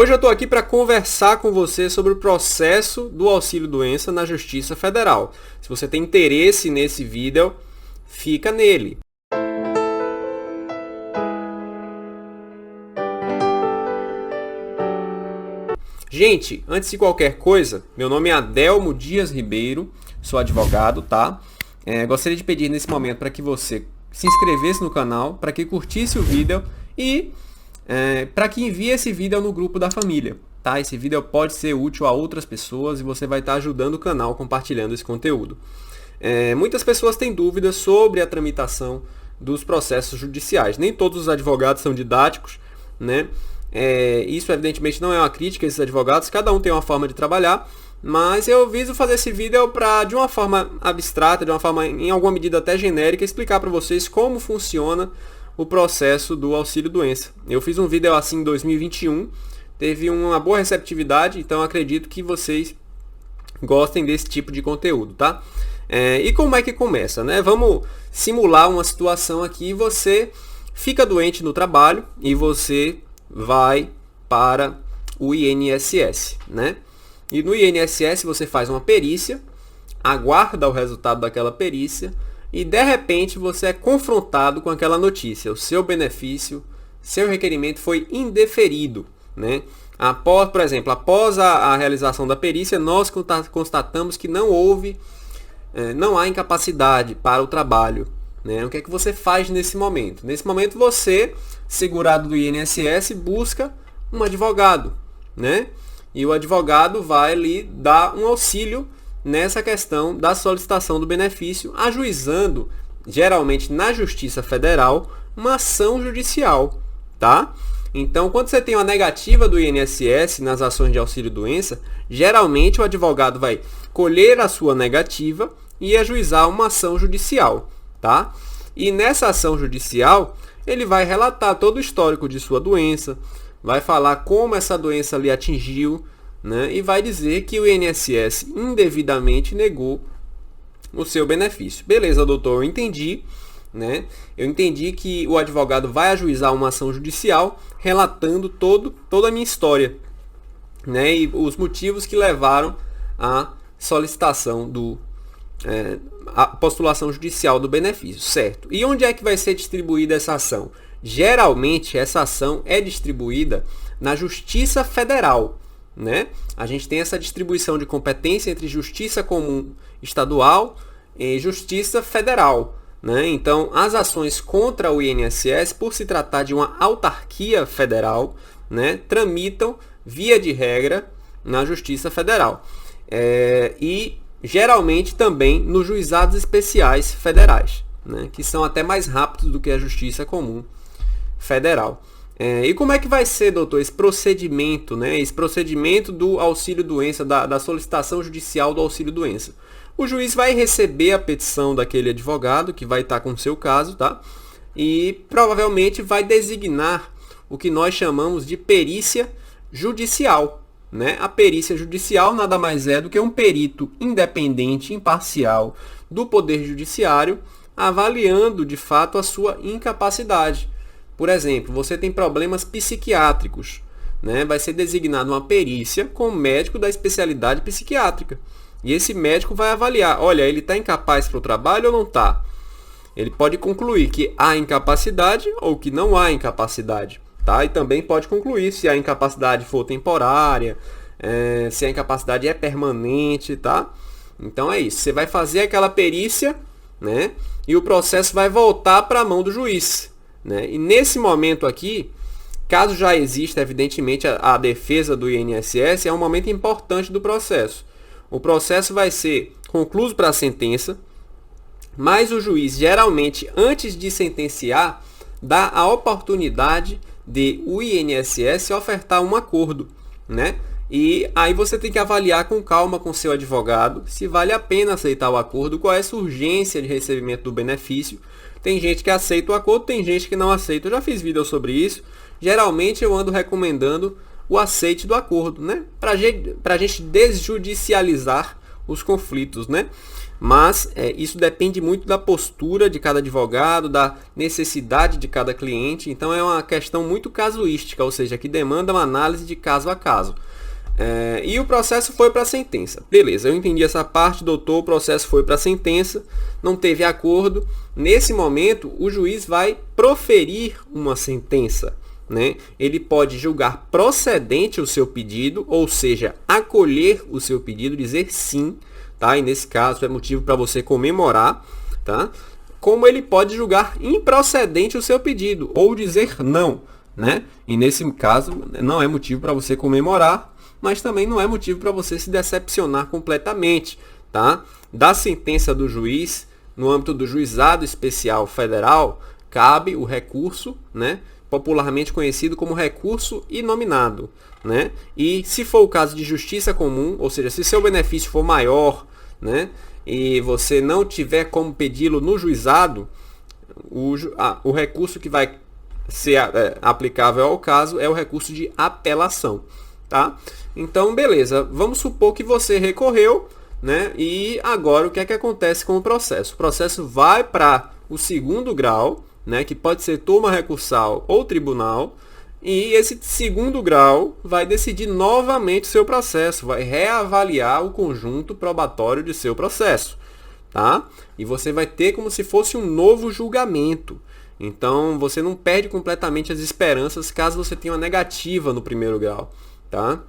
Hoje eu estou aqui para conversar com você sobre o processo do auxílio-doença na Justiça Federal. Se você tem interesse nesse vídeo, fica nele. Gente, antes de qualquer coisa, meu nome é Adelmo Dias Ribeiro, sou advogado, tá? Gostaria de pedir nesse momento para que você se inscrevesse no canal, para que curtisse o vídeo e para que envie esse vídeo no grupo da família, tá? Esse vídeo pode ser útil a outras pessoas e você vai estar ajudando o canal compartilhando esse conteúdo. Muitas pessoas têm dúvidas sobre a tramitação dos processos judiciais. Nem todos os advogados são didáticos, né? Isso evidentemente não é uma crítica a esses advogados, cada um tem uma forma de trabalhar, mas eu viso fazer esse vídeo para, de uma forma abstrata, de uma forma em alguma medida até genérica, explicar para vocês como funciona o processo do auxílio-doença. Eu fiz um vídeo assim em 2021, teve uma boa receptividade, então acredito que vocês gostem desse tipo de conteúdo, tá? E como é que começa, né? Vamos simular uma situação aqui, você fica doente no trabalho e você vai para o INSS, né? E no INSS você faz uma perícia, aguarda o resultado daquela perícia e de repente você é confrontado com aquela notícia. O seu benefício, seu requerimento foi indeferido, né? Por exemplo, após a realização da perícia, nós constatamos que não há incapacidade para o trabalho, né? O que é que você faz nesse momento? Nesse momento você, segurado do INSS, busca um advogado, né? E o advogado vai lhe dar um auxílio nessa questão da solicitação do benefício, ajuizando, geralmente na Justiça Federal, uma ação judicial, tá? Então, quando você tem uma negativa do INSS nas ações de auxílio-doença, geralmente o advogado vai colher a sua negativa e ajuizar uma ação judicial, tá? E nessa ação judicial, ele vai relatar todo o histórico de sua doença, vai falar como essa doença lhe atingiu, né? E vai dizer que o INSS indevidamente negou o seu benefício. Beleza, doutor, eu entendi, né? Eu entendi que o advogado vai ajuizar uma ação judicial relatando toda a minha história, né? E os motivos que levaram à solicitação a postulação judicial do benefício, certo? E onde é que vai ser distribuída essa ação? Geralmente, essa ação é distribuída na Justiça Federal, né? A gente tem essa distribuição de competência entre Justiça Comum Estadual e Justiça Federal, né? Então, as ações contra o INSS, por se tratar de uma autarquia federal, né, tramitam, via de regra, na Justiça Federal. E geralmente também nos juizados especiais federais, né, que são até mais rápidos do que a Justiça Comum Federal. E como é que vai ser, doutor, esse procedimento, né, esse procedimento do auxílio-doença, da solicitação judicial do auxílio-doença? O juiz vai receber a petição daquele advogado que vai estar com o seu caso, tá? E provavelmente vai designar o que nós chamamos de perícia judicial, né? A perícia judicial nada mais é do que um perito independente, imparcial do Poder Judiciário, avaliando de fato a sua incapacidade. Por exemplo, você tem problemas psiquiátricos, né? Vai ser designada uma perícia com um médico da especialidade psiquiátrica. E esse médico vai avaliar, olha, ele está incapaz para o trabalho ou não está? Ele pode concluir que há incapacidade ou que não há incapacidade, tá? E também pode concluir se a incapacidade for temporária, se a incapacidade é permanente, tá? Então é isso, você vai fazer aquela perícia, né? E o processo vai voltar para a mão do juiz, né? E nesse momento aqui, caso já exista evidentemente a defesa do INSS, é um momento importante do processo. O processo vai ser concluído para a sentença, mas o juiz geralmente, antes de sentenciar, dá a oportunidade de o INSS ofertar um acordo, né? E aí você tem que avaliar com calma com seu advogado se vale a pena aceitar o acordo, qual é essa urgência de recebimento do benefício. Tem gente que aceita o acordo, tem gente que não aceita. Eu já fiz vídeo sobre isso. Geralmente eu ando recomendando o aceite do acordo, né? Para a gente desjudicializar os conflitos, né? Mas isso depende muito da postura de cada advogado, da necessidade de cada cliente. Então é uma questão muito casuística, ou seja, que demanda uma análise de caso a caso. E o processo foi para a sentença. Beleza, eu entendi essa parte, doutor. O processo foi para a sentença, não teve acordo. Nesse momento, o juiz vai proferir uma sentença, né? Ele pode julgar procedente o seu pedido, ou seja, acolher o seu pedido, dizer sim, tá? E nesse caso é motivo para você comemorar, tá? Como ele pode julgar improcedente o seu pedido, ou dizer não, né? E nesse caso não é motivo para você comemorar, mas também não é motivo para você se decepcionar completamente, tá? Da sentença do juiz, no âmbito do Juizado Especial Federal, cabe o recurso, né? Popularmente conhecido como recurso inominado, né? E se for o caso de justiça comum, ou seja, se seu benefício for maior, né? E você não tiver como pedi-lo no juizado, o recurso que vai ser aplicável ao caso é o recurso de apelação, tá? Então, beleza, vamos supor que você recorreu, né? E agora o que é que acontece com o processo? O processo vai para o segundo grau, né? Que pode ser turma recursal ou tribunal, e esse segundo grau vai decidir novamente o seu processo, vai reavaliar o conjunto probatório de seu processo, tá? E você vai ter como se fosse um novo julgamento. Então, você não perde completamente as esperanças caso você tenha uma negativa no primeiro grau, tá?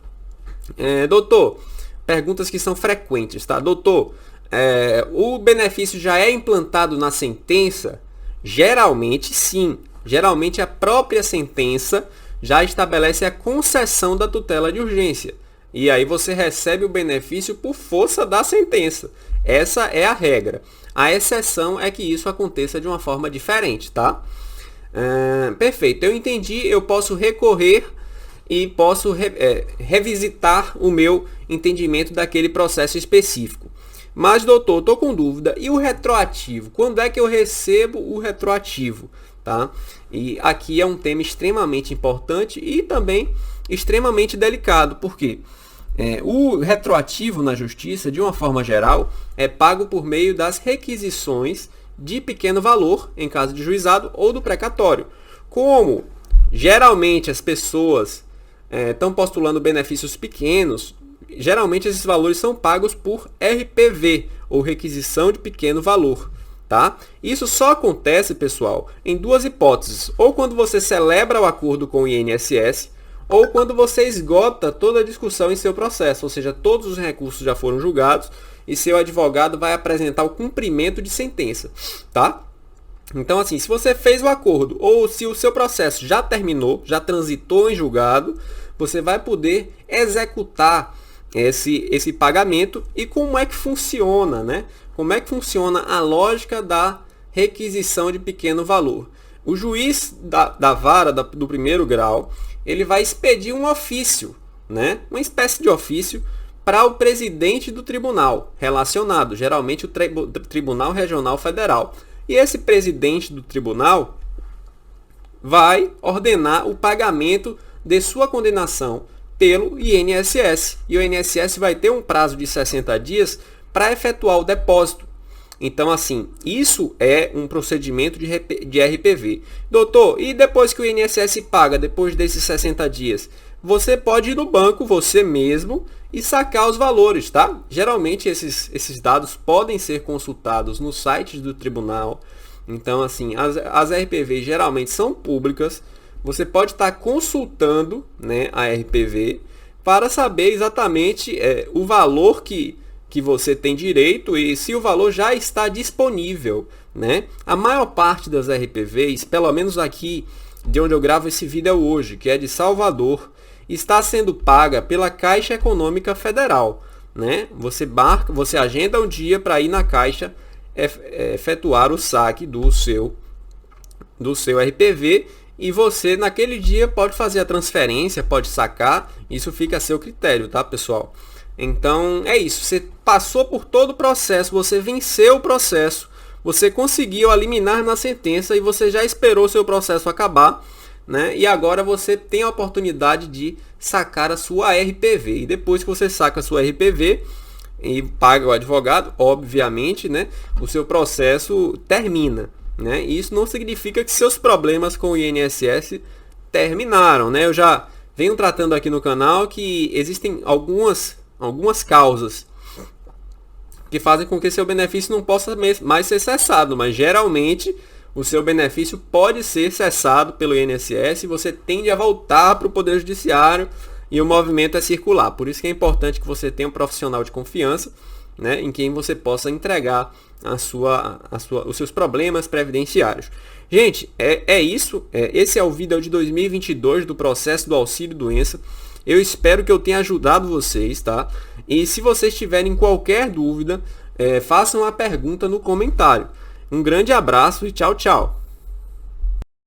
Doutor, perguntas que são frequentes, tá? Doutor, o benefício já é implantado na sentença? Geralmente, sim. Geralmente, a própria sentença já estabelece a concessão da tutela de urgência. E aí você recebe o benefício por força da sentença. Essa é a regra. A exceção é que isso aconteça de uma forma diferente, tá? Perfeito. Eu entendi. Eu posso recorrer e posso revisitar o meu entendimento daquele processo específico. Mas, doutor, estou com dúvida. E o retroativo? Quando é que eu recebo o retroativo? Tá? E aqui é um tema extremamente importante e também extremamente delicado. Por quê? O retroativo na justiça, de uma forma geral, é pago por meio das requisições de pequeno valor, em caso de juizado, ou do precatório. Como geralmente as pessoas estão postulando benefícios pequenos, geralmente esses valores são pagos por RPV, ou requisição de pequeno valor. Tá? Isso só acontece, pessoal, em duas hipóteses. Ou quando você celebra o acordo com o INSS, ou quando você esgota toda a discussão em seu processo, ou seja, todos os recursos já foram julgados e seu advogado vai apresentar o cumprimento de sentença. Tá? Então, assim, se você fez o acordo ou se o seu processo já terminou, já transitou em julgado, você vai poder executar esse pagamento. E como é que funciona, né? Como é que funciona a lógica da requisição de pequeno valor? O juiz da vara do primeiro grau, ele vai expedir um ofício, né? Uma espécie de ofício para o presidente do tribunal relacionado, geralmente o Tribunal Regional Federal. E esse presidente do tribunal vai ordenar o pagamento de sua condenação pelo INSS. E o INSS vai ter um prazo de 60 dias para efetuar o depósito. Então, assim, isso é um procedimento de RPV. Doutor, e depois que o INSS paga, depois desses 60 dias, você pode ir no banco, você mesmo, e sacar os valores, tá? Geralmente, esses dados podem ser consultados no site do tribunal. Então, assim, as RPVs geralmente são públicas. Você pode estar consultando, né, a RPV para saber exatamente o valor que você tem direito e se o valor já está disponível, né? A maior parte das RPVs, pelo menos aqui de onde eu gravo esse vídeo hoje, que é de Salvador, está sendo paga pela Caixa Econômica Federal, né? Você agenda um dia para ir na Caixa efetuar o saque do seu RPV e você naquele dia pode fazer a transferência, pode sacar, isso fica a seu critério, tá, pessoal? Então, é isso. Você passou por todo o processo, você venceu o processo, você conseguiu eliminar na sentença e você já esperou seu processo acabar, né? E agora você tem a oportunidade de sacar a sua RPV. E depois que você saca a sua RPV, e paga o advogado, obviamente, né, o seu processo termina, né? E isso não significa que seus problemas com o INSS terminaram, né? Eu já venho tratando aqui no canal que existem algumas causas que fazem com que seu benefício não possa mais ser cessado, mas geralmente o seu benefício pode ser cessado pelo INSS e você tende a voltar para o Poder Judiciário e o movimento é circular. Por isso que é importante que você tenha um profissional de confiança, né, em quem você possa entregar os seus problemas previdenciários. Gente, é isso. Esse é o vídeo de 2022 do processo do auxílio-doença. Eu espero que eu tenha ajudado vocês, tá? E se vocês tiverem qualquer dúvida, façam a pergunta no comentário. Um grande abraço e tchau, tchau.